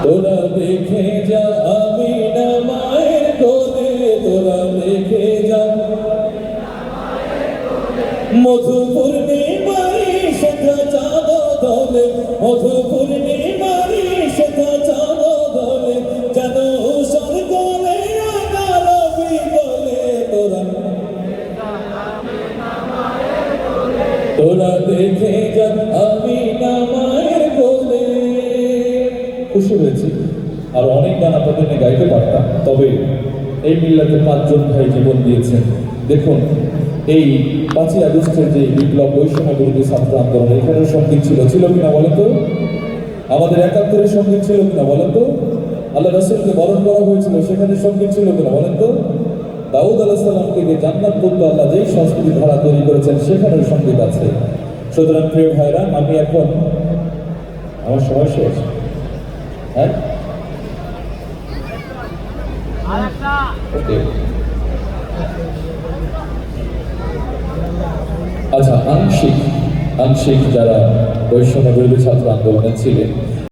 তোরা দেখে যা আমি না মায়ের কোলে, তোরা দেখে যা মধু পূর্ণিমারি শেখা চাঁদ দলে, মধু পূর্ণিমারি শেখা চাঁদ দলে, যেন স্বর্গলে আগারবি বলে। তোরা দেখে যা আমি না মায়ের কোলে। খুশি হয়েছি, আর অনেক গান আপনাদের নিয়ে গাইতে পারতাম, তবে এই মিল্লাতে ৫ জন ভাই জীবন দিয়েছেন। দেখুন, এই ৫ই আগস্টের যে বিপ্লব, বৈষম্য বিরোধী ছাত্র আন্দোলন, এখানের সঙ্গীত ছিল কিনা বলেন তো? আমাদের ৭১-এর সঙ্গীত ছিল কিনা বলেন তো? আল্লাহ রাসূলকে বরণ করা হয়েছিল, সেখানে সঙ্গীত ছিল কিনা বলেন তো? দাউদ আলাইহিস সালামকে যে জান্নাত বলতে আল্লাহ যেই সংস্কৃতি ধারা তৈরি করেছেন, সেখানের সঙ্গীত আছে। সুতরাং প্রিয় ভাইরা, আমি এখন আমার সময় শেষ। হ্যাঁ, আচ্ছা, আংশিক যারা বৈষম্য বিরোধী ছাত্র আন্দোলনে ছিলেন,